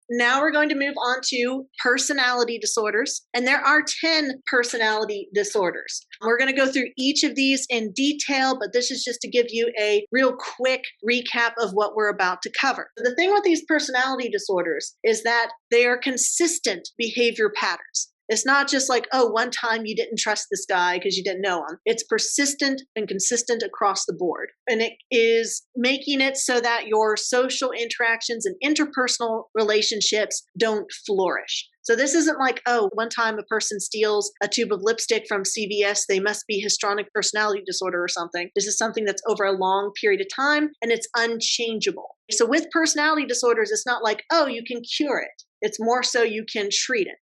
Now we're going to move on to personality disorders. And there are 10 personality disorders. We're going to go through each of these in detail, but this is just to give you a real quick recap of what we're about to cover. The thing with these personality disorders is that they are consistent behavior patterns. It's not just like, oh, one time you didn't trust this guy because you didn't know him. It's persistent and consistent across the board. And it is making it so that your social interactions and interpersonal relationships don't flourish. So this isn't like, oh, one time a person steals a tube of lipstick from CVS, they must be histrionic personality disorder or something. This is something that's over a long period of time and it's unchangeable. So with personality disorders, it's not like, oh, you can cure it. It's more so you can treat it.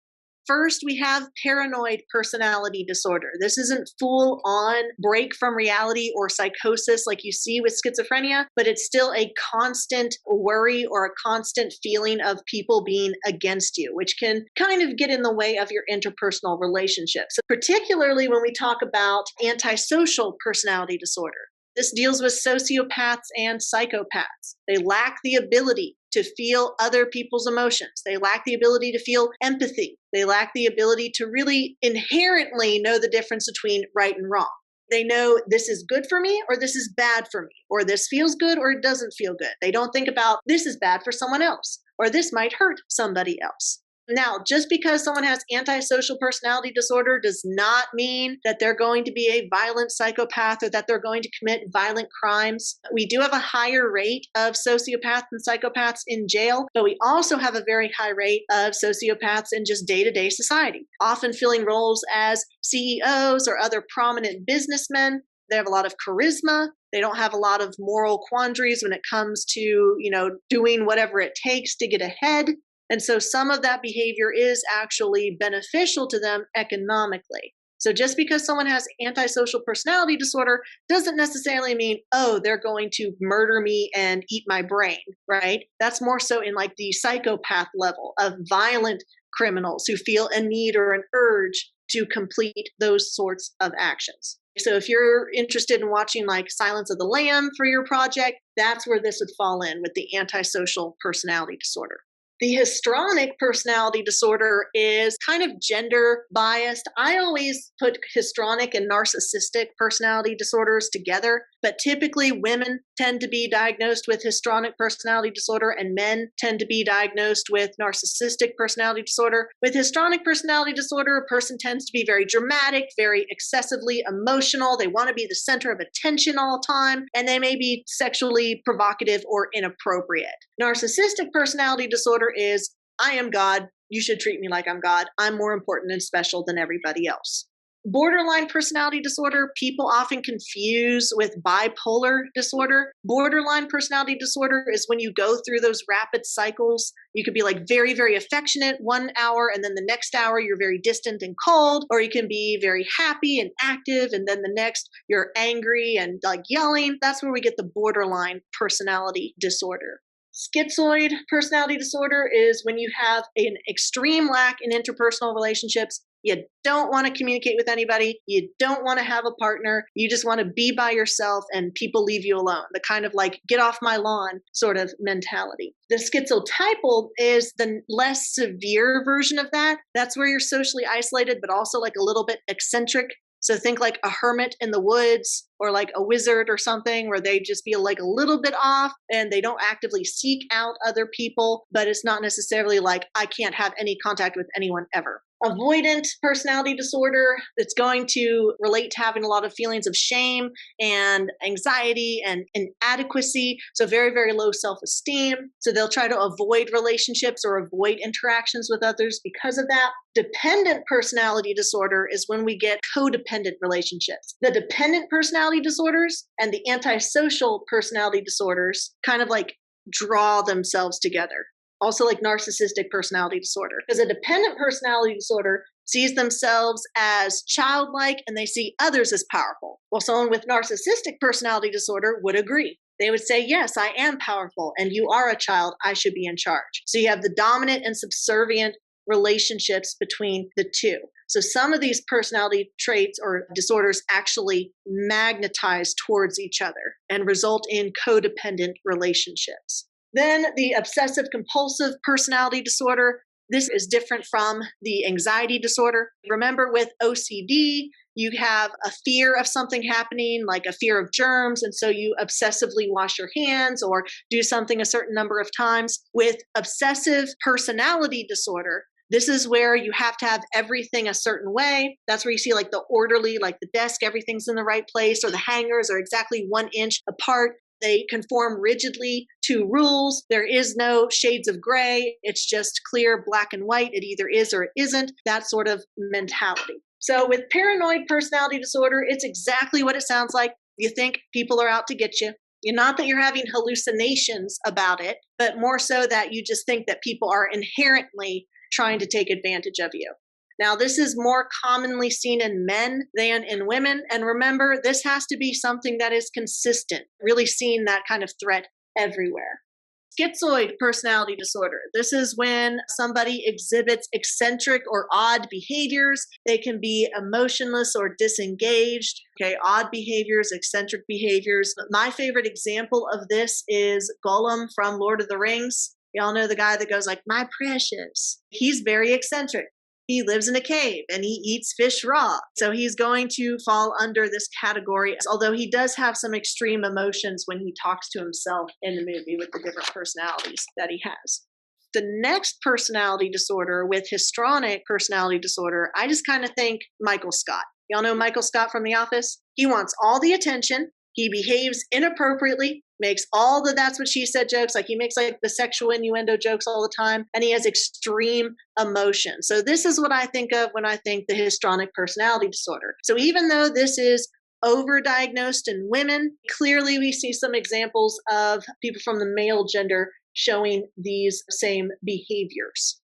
First, we have paranoid personality disorder. This isn't full-on break from reality or psychosis like you see with schizophrenia, but it's still a constant worry or a constant feeling of people being against you, which can kind of get in the way of your interpersonal relationships, particularly when we talk about antisocial personality disorder. This deals with sociopaths and psychopaths. They lack the ability to feel other people's emotions. They lack the ability to feel empathy. They lack the ability to really inherently know the difference between right and wrong. They know this is good for me or this is bad for me, or this feels good or it doesn't feel good. They don't think about this is bad for someone else, or this might hurt somebody else. Now, just because someone has antisocial personality disorder does not mean that they're going to be a violent psychopath or that they're going to commit violent crimes. We do have a higher rate of sociopaths and psychopaths in jail, but we also have a very high rate of sociopaths in just day-to-day society, often filling roles as CEOs or other prominent businessmen. They have a lot of charisma. They don't have a lot of moral quandaries when it comes to, doing whatever it takes to get ahead. And so some of that behavior is actually beneficial to them economically. So just because someone has antisocial personality disorder doesn't necessarily mean, oh, they're going to murder me and eat my brain, right? That's more so in like the psychopath level of violent criminals who feel a need or an urge to complete those sorts of actions. So if you're interested in watching like Silence of the Lamb for your project, that's where this would fall in with the antisocial personality disorder. The histrionic personality disorder is kind of gender biased. I always put histrionic and narcissistic personality disorders together, but typically women tend to be diagnosed with histrionic personality disorder and men tend to be diagnosed with narcissistic personality disorder. With histrionic personality disorder, a person tends to be very dramatic, very excessively emotional. They want to be the center of attention all the time, and they may be sexually provocative or inappropriate. Narcissistic personality disorder is, I am God, you should treat me like I'm God. I'm more important and special than everybody else. Borderline personality disorder, people often confuse with bipolar disorder. Borderline personality disorder is when you go through those rapid cycles. You could be like very, very affectionate 1 hour, and then the next hour you're very distant and cold, or you can be very happy and active, and then the next you're angry and like yelling. That's where we get the borderline personality disorder. Schizoid personality disorder is when you have an extreme lack in interpersonal relationships. You don't want to communicate with anybody. You don't want to have a partner. You just want to be by yourself and people leave you alone. The kind of like, get off my lawn sort of mentality. The schizotypal is the less severe version of that. That's where you're socially isolated, but also like a little bit eccentric. So think like a hermit in the woods or like a wizard or something where they just feel like a little bit off and they don't actively seek out other people, but it's not necessarily like I can't have any contact with anyone ever. Avoidant personality disorder, it's going to relate to having a lot of feelings of shame and anxiety and inadequacy. So very, very low self-esteem. So they'll try to avoid relationships or avoid interactions with others because of that. Dependent personality disorder is when we get codependent relationships. The dependent personality disorders and the antisocial personality disorders kind of like draw themselves together. Also like narcissistic personality disorder. Because a dependent personality disorder sees themselves as childlike and they see others as powerful. While someone with narcissistic personality disorder would agree. They would say, yes, I am powerful and you are a child, I should be in charge. So you have the dominant and subservient relationships between the two. So some of these personality traits or disorders actually magnetize towards each other and result in codependent relationships. Then the obsessive compulsive personality disorder. This is different from the anxiety disorder. Remember, with OCD, you have a fear of something happening, like a fear of germs, and so you obsessively wash your hands or do something a certain number of times. With obsessive personality disorder, this is where you have to have everything a certain way. That's where you see like the orderly, like the desk, everything's in the right place, or the hangers are exactly 1 inch apart. They conform rigidly to rules. There is no shades of gray. It's just clear black and white. It either is or it isn't. That sort of mentality. So with paranoid personality disorder, it's exactly what it sounds like. You think people are out to get you. Not that you're having hallucinations about it, but more so that you just think that people are inherently trying to take advantage of you. Now, this is more commonly seen in men than in women. And remember, this has to be something that is consistent, really seeing that kind of threat everywhere. Schizoid personality disorder. This is when somebody exhibits eccentric or odd behaviors. They can be emotionless or disengaged. Okay, odd behaviors, eccentric behaviors. My favorite example of this is Gollum from Lord of the Rings. Y'all know the guy that goes like, "My precious." He's very eccentric. He lives in a cave and he eats fish raw. So he's going to fall under this category, although he does have some extreme emotions when he talks to himself in the movie with the different personalities that he has. The next personality disorder with histrionic personality disorder, I just kind of think Michael Scott. Y'all know Michael Scott from The Office? He wants all the attention. He behaves inappropriately, makes all the "that's what she said" jokes, like he makes like the sexual innuendo jokes all the time, and he has extreme emotion. So this is what I think of when I think the histrionic personality disorder. So even though this is overdiagnosed in women, clearly we see some examples of people from the male gender showing these same behaviors.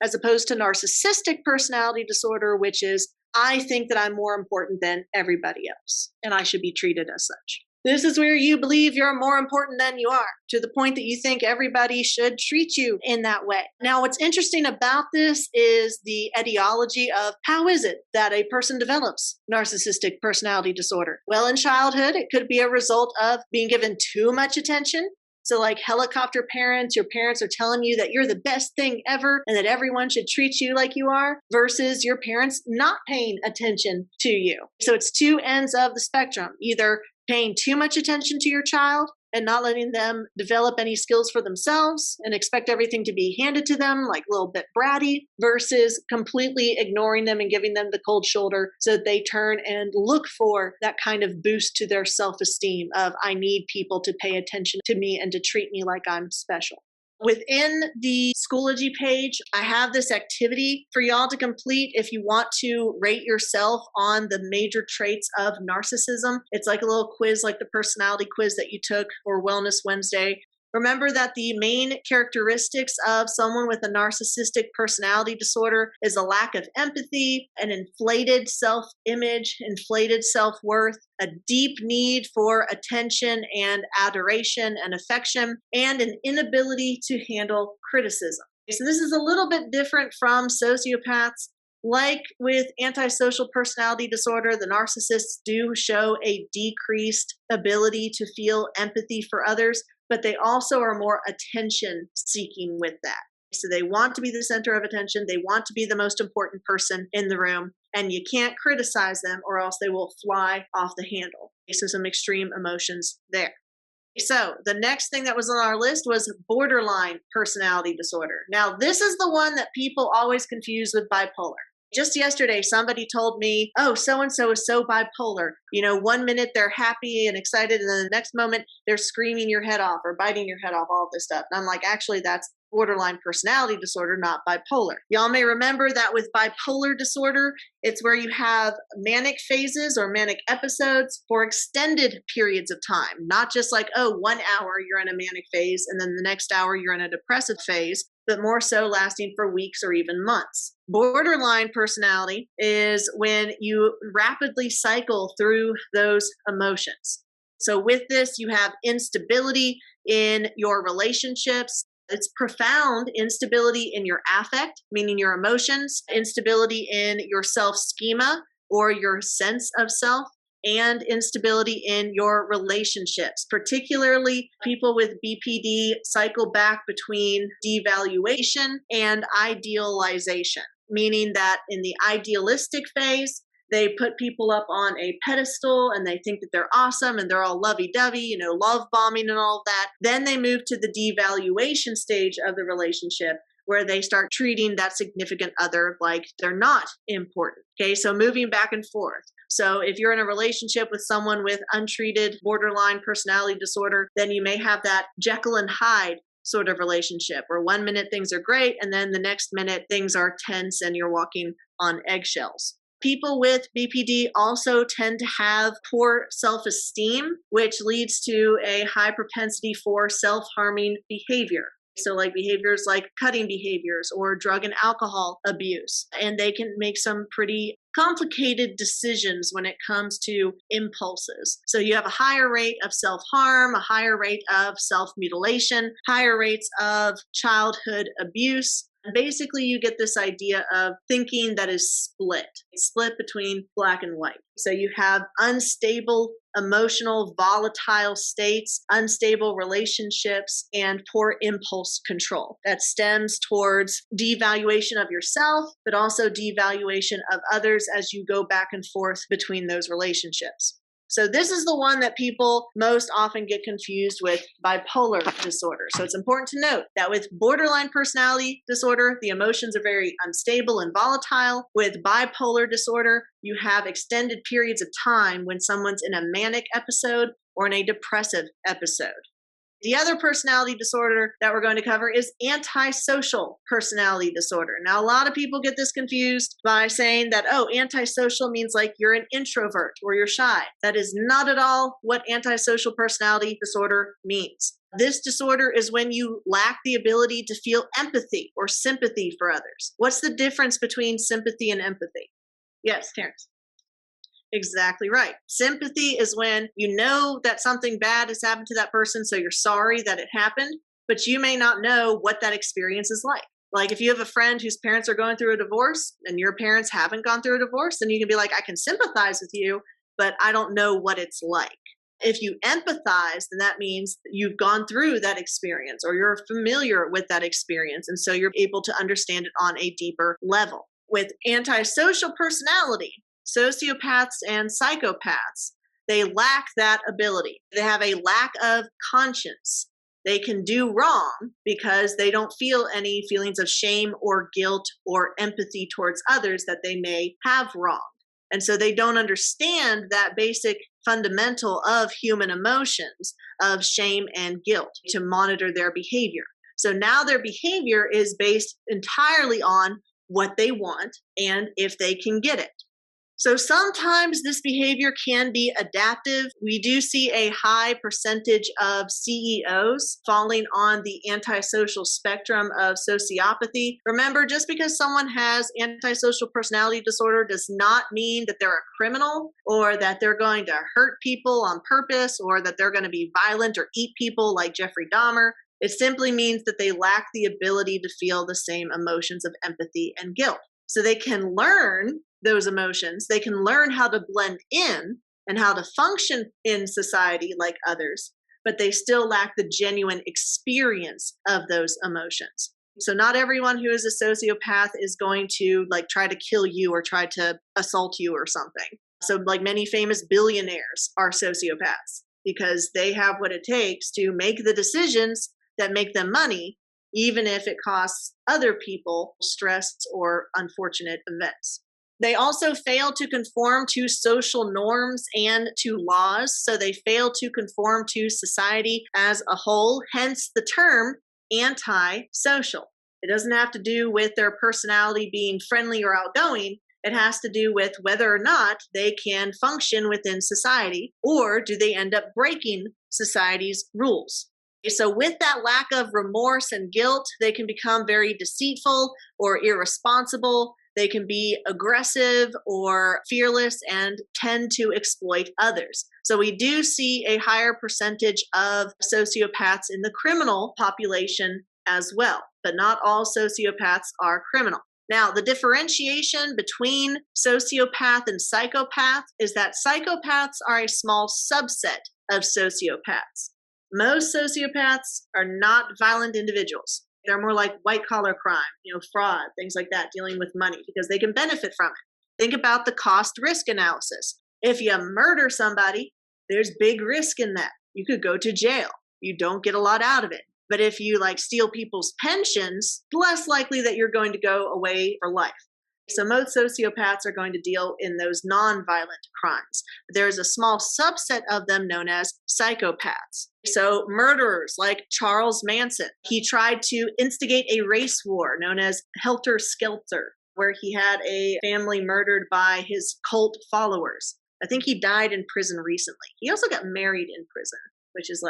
As opposed to narcissistic personality disorder, which is, I think that I'm more important than everybody else, and I should be treated as such. This is where you believe you're more important than you are, to the point that you think everybody should treat you in that way. Now, what's interesting about this is the etiology of how is it that a person develops narcissistic personality disorder? Well, in childhood, it could be a result of being given too much attention. So like helicopter parents, your parents are telling you that you're the best thing ever and that everyone should treat you like you are, versus your parents not paying attention to you. So it's two ends of the spectrum, either paying too much attention to your child and not letting them develop any skills for themselves and expect everything to be handed to them, like a little bit bratty, versus completely ignoring them and giving them the cold shoulder so that they turn and look for that kind of boost to their self-esteem of, I need people to pay attention to me and to treat me like I'm special. Within the Schoology page, I have this activity for y'all to complete if you want to rate yourself on the major traits of narcissism. It's like a little quiz, like the personality quiz that you took for Wellness Wednesday. Remember that the main characteristics of someone with a narcissistic personality disorder is a lack of empathy, an inflated self-image, inflated self-worth, a deep need for attention and adoration and affection, and an inability to handle criticism. So this is a little bit different from sociopaths. Like with antisocial personality disorder, the narcissists do show a decreased ability to feel empathy for others, but they also are more attention seeking with that. So they want to be the center of attention. They want to be the most important person in the room, and you can't criticize them or else they will fly off the handle. So some extreme emotions there. So the next thing that was on our list was borderline personality disorder. Now, this is the one that people always confuse with bipolar. Just yesterday, somebody told me, oh, so-and-so is so bipolar. 1 minute they're happy and excited, and then the next moment they're screaming your head off or biting your head off, all this stuff. And I'm like, actually, that's borderline personality disorder, not bipolar. Y'all may remember that with bipolar disorder, it's where you have manic phases or manic episodes for extended periods of time, not just like, 1 hour you're in a manic phase and then the next hour you're in a depressive phase, but more so lasting for weeks or even months. Borderline personality is when you rapidly cycle through those emotions. So with this, you have instability in your relationships. It's profound instability in your affect, meaning your emotions, instability in your self-schema or your sense of self, and instability in your relationships. Particularly, people with BPD cycle back between devaluation and idealization, meaning that in the idealistic phase, they put people up on a pedestal and they think that they're awesome and they're all lovey-dovey, love bombing and all of that. Then they move to the devaluation stage of the relationship, where they start treating that significant other like they're not important. Okay, so moving back and forth. So if you're in a relationship with someone with untreated borderline personality disorder, then you may have that Jekyll and Hyde sort of relationship where 1 minute things are great and then the next minute things are tense and you're walking on eggshells. People with BPD also tend to have poor self-esteem, which leads to a high propensity for self-harming behavior. So like behaviors like cutting behaviors or drug and alcohol abuse. And they can make some pretty complicated decisions when it comes to impulses. So you have a higher rate of self-harm, a higher rate of self-mutilation, higher rates of childhood abuse. Basically, you get this idea of thinking that is split. It's split between black and white. So you have unstable, emotional, volatile states, unstable relationships, and poor impulse control. That stems towards devaluation of yourself, but also devaluation of others as you go back and forth between those relationships. So this is the one that people most often get confused with bipolar disorder. So it's important to note that with borderline personality disorder, the emotions are very unstable and volatile. With bipolar disorder, you have extended periods of time when someone's in a manic episode or in a depressive episode. The other personality disorder that we're going to cover is antisocial personality disorder. Now, a lot of people get this confused by saying that, antisocial means like you're an introvert or you're shy. That is not at all what antisocial personality disorder means. This disorder is when you lack the ability to feel empathy or sympathy for others. What's the difference between sympathy and empathy? Yes, Terrence. Exactly right. Sympathy is when you know that something bad has happened to that person, so you're sorry that it happened, but you may not know what that experience is like. Like if you have a friend whose parents are going through a divorce and your parents haven't gone through a divorce, then you can be like, I can sympathize with you, but I don't know what it's like. If you empathize, then that means you've gone through that experience or you're familiar with that experience, and so you're able to understand it on a deeper level. With antisocial personality, sociopaths and psychopaths, they lack that ability. They have a lack of conscience. They can do wrong because they don't feel any feelings of shame or guilt or empathy towards others that they may have wronged. And so they don't understand that basic fundamental of human emotions of shame and guilt to monitor their behavior. So now their behavior is based entirely on what they want and if they can get it. So sometimes this behavior can be adaptive. We do see a high percentage of CEOs falling on the antisocial spectrum of sociopathy. Remember, just because someone has antisocial personality disorder does not mean that they're a criminal or that they're going to hurt people on purpose or that they're going to be violent or eat people like Jeffrey Dahmer. It simply means that they lack the ability to feel the same emotions of empathy and guilt. So they can learn those emotions. They can learn how to blend in and how to function in society like others, but they still lack the genuine experience of those emotions. So not everyone who is a sociopath is going to try to kill you or try to assault you or something. So many famous billionaires are sociopaths because they have what it takes to make the decisions that make them money, even if it costs other people stress or unfortunate events. They also fail to conform to social norms and to laws, so they fail to conform to society as a whole, hence the term anti-social. It doesn't have to do with their personality being friendly or outgoing. It has to do with whether or not they can function within society, or do they end up breaking society's rules. So with that lack of remorse and guilt, they can become very deceitful or irresponsible. They can be aggressive or fearless and tend to exploit others. So we do see a higher percentage of sociopaths in the criminal population as well, but not all sociopaths are criminal. Now, the differentiation between sociopath and psychopath is that psychopaths are a small subset of sociopaths. Most sociopaths are not violent individuals. They're more like white-collar crime, fraud, things like that, dealing with money, because they can benefit from it. Think about the cost-risk analysis. If you murder somebody, there's big risk in that. You could go to jail. You don't get a lot out of it. But if you steal people's pensions, less likely that you're going to go away for life. So most sociopaths are going to deal in those non-violent crimes. There's a small subset of them known as psychopaths. So murderers like Charles Manson, he tried to instigate a race war known as Helter Skelter, where he had a family murdered by his cult followers. I think he died in prison recently. He also got married in prison, which is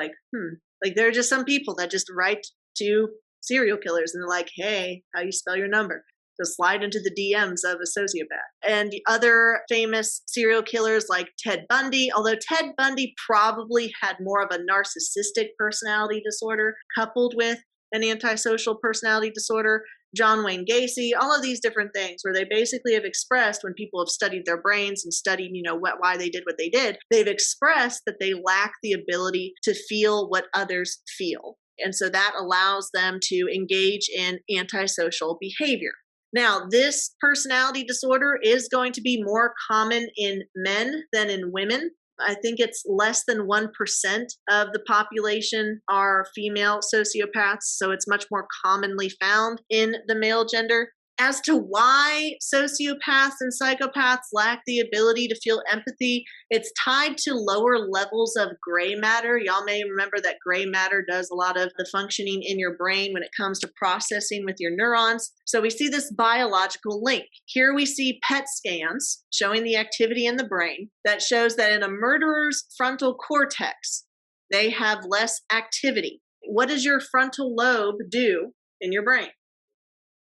there are just some people that just write to serial killers and they're like, hey, how you spell your number? So slide into the DMs of a sociopath. And the other famous serial killers like Ted Bundy, although Ted Bundy probably had more of a narcissistic personality disorder coupled with an antisocial personality disorder. John Wayne Gacy, all of these different things where they basically have expressed, when people have studied their brains and studied, why they did what they did, they've expressed that they lack the ability to feel what others feel. And so that allows them to engage in antisocial behavior. Now, this personality disorder is going to be more common in men than in women. I think it's less than 1% of the population are female sociopaths, so it's much more commonly found in the male gender. As to why sociopaths and psychopaths lack the ability to feel empathy, it's tied to lower levels of gray matter. Y'all may remember that gray matter does a lot of the functioning in your brain when it comes to processing with your neurons. So we see this biological link. Here we see PET scans showing the activity in the brain that shows that in a murderer's frontal cortex, they have less activity. What does your frontal lobe do in your brain?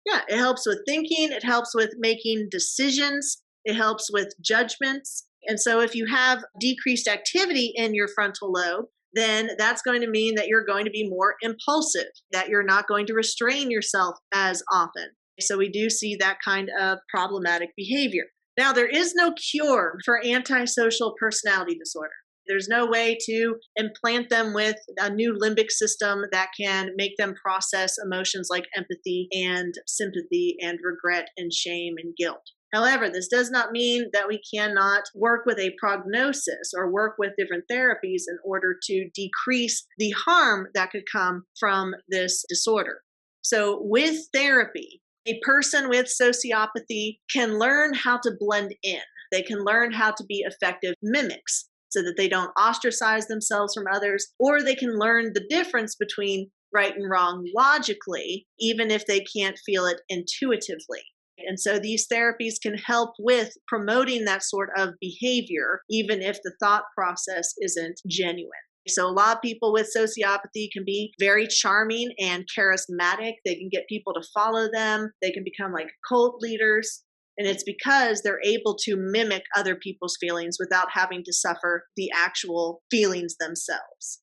Yeah, it helps with thinking, it helps with making decisions, it helps with judgments. And so if you have decreased activity in your frontal lobe, then that's going to mean that you're going to be more impulsive, that you're not going to restrain yourself as often. So we do see that kind of problematic behavior. Now, there is no cure for antisocial personality disorder. There's no way to implant them with a new limbic system that can make them process emotions like empathy and sympathy and regret and shame and guilt. However, this does not mean that we cannot work with a prognosis or work with different therapies in order to decrease the harm that could come from this disorder. So with therapy, a person with sociopathy can learn how to blend in. They can learn how to be effective mimics, so that they don't ostracize themselves from others, or they can learn the difference between right and wrong logically, even if they can't feel it intuitively. And so these therapies can help with promoting that sort of behavior, even if the thought process isn't genuine. So a lot of people with sociopathy can be very charming and charismatic. They can get people to follow them. They can become like cult leaders. And it's because they're able to mimic other people's feelings without having to suffer the actual feelings themselves.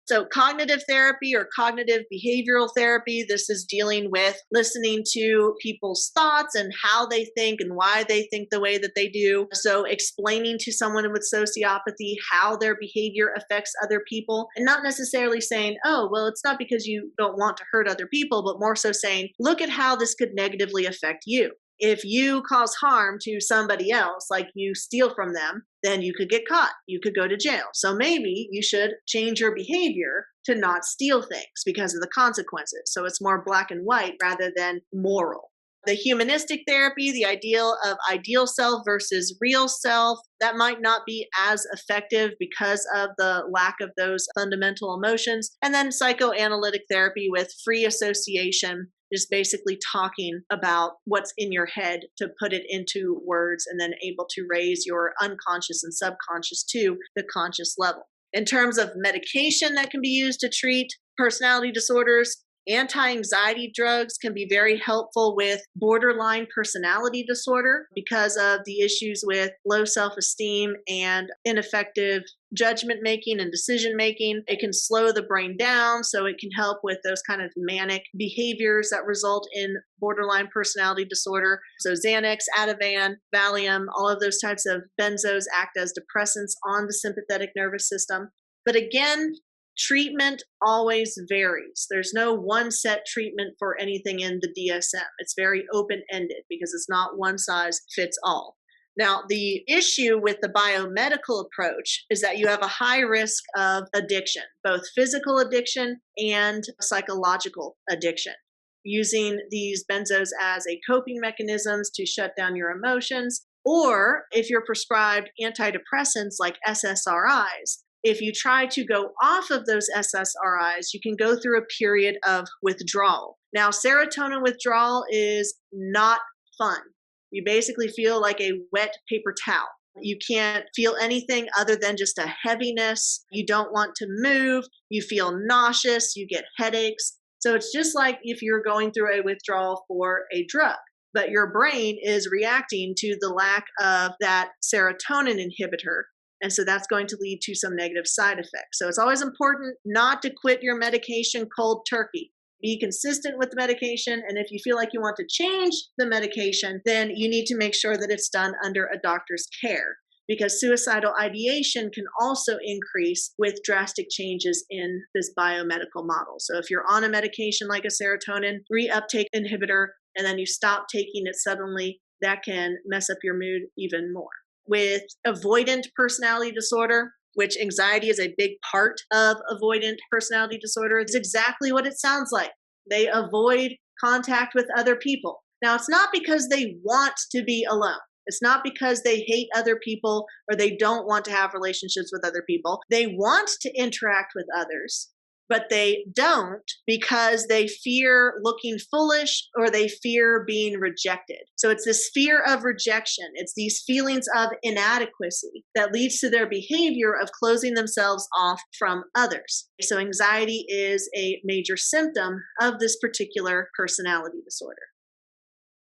So cognitive therapy or cognitive behavioral therapy, this is dealing with listening to people's thoughts and how they think and why they think the way that they do. So explaining to someone with sociopathy how their behavior affects other people, and not necessarily saying, oh, well, it's not because you don't want to hurt other people, but more so saying, look at how this could negatively affect you. If you cause harm to somebody else, like you steal from them, then you could get caught. You could go to jail. So maybe you should change your behavior to not steal things because of the consequences. So it's more black and white rather than moral. The humanistic therapy, the ideal of ideal self versus real self, that might not be as effective because of the lack of those fundamental emotions. And then psychoanalytic therapy with free association, just basically talking about what's in your head to put it into words and then able to raise your unconscious and subconscious to the conscious level. In terms of medication that can be used to treat personality disorders, Anti-anxiety drugs can be very helpful with borderline personality disorder because of the issues with low self-esteem and ineffective judgment making and decision making. It can slow the brain down, so it can help with those kind of manic behaviors that result in borderline personality disorder. So Xanax, Ativan, Valium, all of those types of benzos act as depressants on the sympathetic nervous system. But again, treatment always varies. There's no one set treatment for anything in the DSM. It's very open-ended because it's not one size fits all. Now, the issue with the biomedical approach is that you have a high risk of addiction, both physical addiction and psychological addiction. Using these benzos as a coping mechanisms to shut down your emotions, or if you're prescribed antidepressants like SSRIs, if you try to go off of those SSRIs, you can go through a period of withdrawal. Now, serotonin withdrawal is not fun. You basically feel like a wet paper towel. You can't feel anything other than just a heaviness. You don't want to move. You feel nauseous. You get headaches. So it's just like if you're going through a withdrawal for a drug, but your brain is reacting to the lack of that serotonin inhibitor. And so that's going to lead to some negative side effects. So it's always important not to quit your medication cold turkey. Be consistent with the medication. And if you feel like you want to change the medication, then you need to make sure that it's done under a doctor's care, because suicidal ideation can also increase with drastic changes in this biomedical model. So if you're on a medication like a serotonin reuptake inhibitor, and then you stop taking it suddenly, that can mess up your mood even more. With avoidant personality disorder, which anxiety is a big part of avoidant personality disorder, it's exactly what it sounds like. They avoid contact with other people. Now, it's not because they want to be alone. It's not because they hate other people or they don't want to have relationships with other people. They want to interact with others, but they don't because they fear looking foolish or they fear being rejected. So it's this fear of rejection. It's these feelings of inadequacy that leads to their behavior of closing themselves off from others. So anxiety is a major symptom of this particular personality disorder.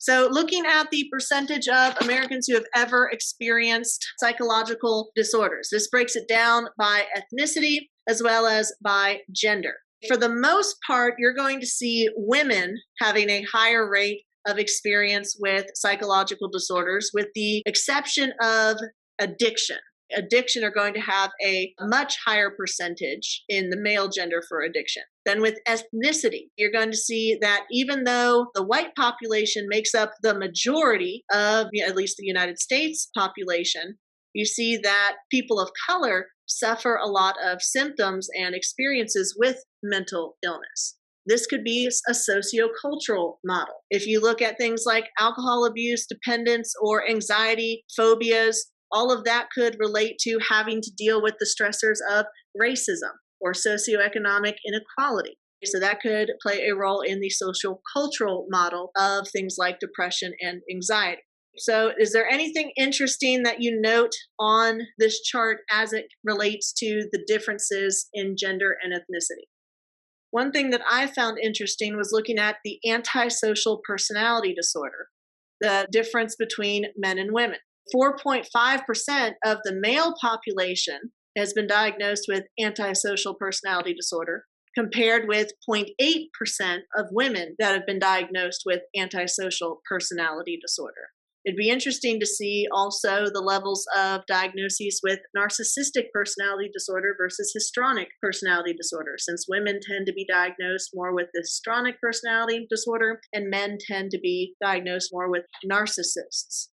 So looking at the percentage of Americans who have ever experienced psychological disorders, this breaks it down by ethnicity as well as by gender. For the most part, you're going to see women having a higher rate of experience with psychological disorders, with the exception of addiction. Addiction are going to have a much higher percentage in the male gender for addiction. Then with ethnicity, you're going to see that even though the white population makes up the majority of at least the United States population, you see that people of color suffer a lot of symptoms and experiences with mental illness. This could be a sociocultural model. If you look at things like alcohol abuse, dependence, or anxiety, phobias, all of that could relate to having to deal with the stressors of racism or socioeconomic inequality. So that could play a role in the social cultural model of things like depression and anxiety. So is there anything interesting that you note on this chart as it relates to the differences in gender and ethnicity? One thing that I found interesting was looking at the antisocial personality disorder, the difference between men and women. 4.5% of the male population has been diagnosed with antisocial personality disorder, compared with 0.8% of women that have been diagnosed with antisocial personality disorder. It'd be interesting to see also the levels of diagnoses with narcissistic personality disorder versus histrionic personality disorder, since women tend to be diagnosed more with the histrionic personality disorder and men tend to be diagnosed more with narcissists.